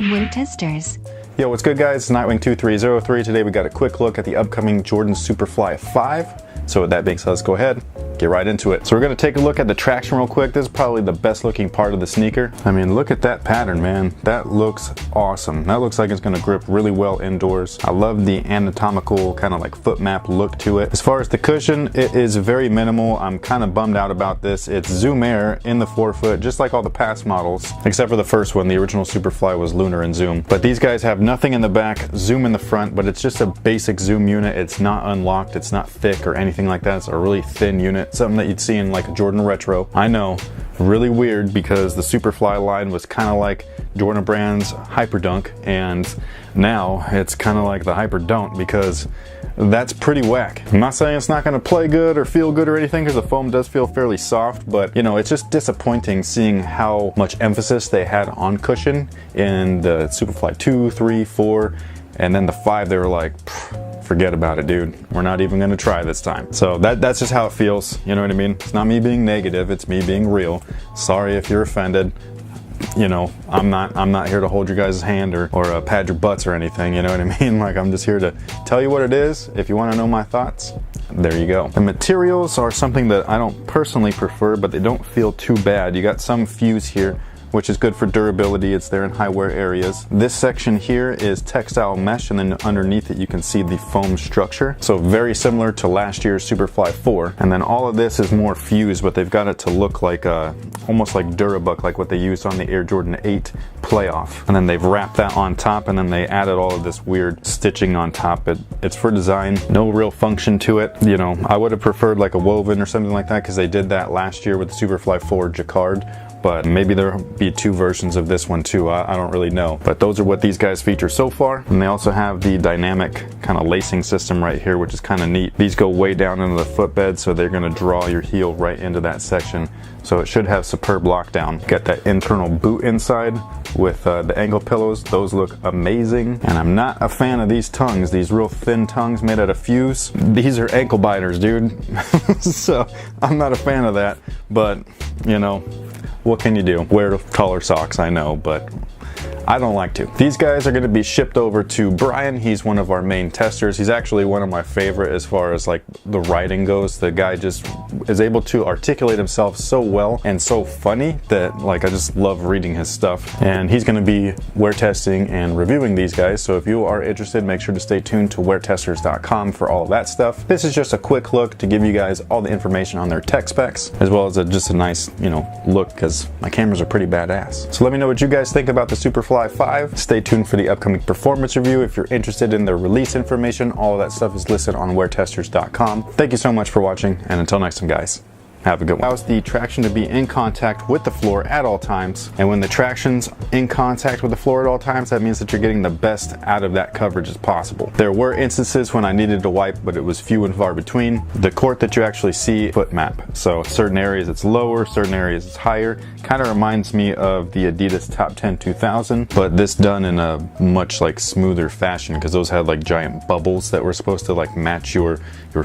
Wear testers. Yo, what's good guys? It's Nightwing2303. Today we got a quick look at the upcoming Jordan Super.Fly 5. So with that being said, let's go ahead, get right into it. So we're gonna take a look at the traction real quick. This is probably the best looking part of the sneaker. I mean, look at that pattern, man. That looks awesome. That looks like it's gonna grip really well indoors. I love the anatomical kind of like foot map look to it. As far as the cushion, it is very minimal. I'm kind of bummed out about this. It's Zoom Air in the forefoot, just like all the past models, except for the first one. The original Super.Fly was Lunar and Zoom. But these guys have nothing in the back, Zoom in the front, but it's just a basic Zoom unit. It's not unlocked, it's not thick or anything like that. It's a really thin unit, something that you'd see in like a Jordan Retro. I know, really weird, because the Super.Fly line was kind of like Jordan Brand's Hyperdunk, and now it's kind of like the Hyperdunk, because that's pretty whack. I'm not saying it's not going to play good or feel good or anything, because the foam does feel fairly soft, but you know, it's just disappointing seeing how much emphasis they had on cushion in the Super.Fly 2, 3, 4, and then the 5 they were like, forget about it, dude. We're not even gonna try this time. So that's just how it feels, you know what I mean? It's not me being negative, it's me being real. Sorry if you're offended. You know, I'm not here to hold your guys' hand or pad your butts or anything, you know what I mean? Like, I'm just here to tell you what it is. If you want to know my thoughts, there you go. The materials are something that I don't personally prefer, but they don't feel too bad. You got some fuse here, which is good for durability. It's there in high wear areas. This section here is textile mesh, and then underneath it you can see the foam structure. So very similar to last year's Super.Fly 4. And then all of this is more fused, but they've got it to look like almost like Durabuck, like what they used on the Air Jordan 8 Playoff. And then they've wrapped that on top, and then they added all of this weird stitching on top. It's for design, no real function to it. You know, I would have preferred like a woven or something like that, because they did that last year with the Super.Fly 4 Jacquard. But maybe there'll be two versions of this one too. I don't really know. But those are what these guys feature so far. And they also have the dynamic kind of lacing system right here, which is kind of neat. These go way down into the footbed, so they're going to draw your heel right into that section. So it should have superb lockdown. Got that internal boot inside with the ankle pillows. Those look amazing. And I'm not a fan of these tongues, these real thin tongues made out of fuse. These are ankle biters, dude. So I'm not a fan of that. But, you know, what can you do? Wear taller socks, I know, but I don't like to. These guys are going to be shipped over to Brian. He's one of our main testers. He's actually one of my favorite as far as like the writing goes. The guy just is able to articulate himself so well and so funny that like I just love reading his stuff. And he's going to be wear testing and reviewing these guys. So if you are interested, make sure to stay tuned to weartesters.com for all of that stuff. This is just a quick look to give you guys all the information on their tech specs, as well as just a nice, you know, look, because my cameras are pretty badass. So let me know what you guys think about the Super.Fly 5. Stay tuned for the upcoming performance review. If you're interested in the release information, all of that stuff is listed on weartesters.com. Thank you so much for watching, and until next time, guys, have a good one. Allows the traction to be in contact with the floor at all times, and when the traction's in contact with the floor at all times, that means that you're getting the best out of that coverage as possible. There were instances when I needed to wipe, but it was few and far between. The court that you actually see, foot map. So certain areas it's lower, certain areas it's higher. Kind of reminds me of the Adidas Top 10 2000, but this done in a much like smoother fashion, because those had like giant bubbles that were supposed to like match your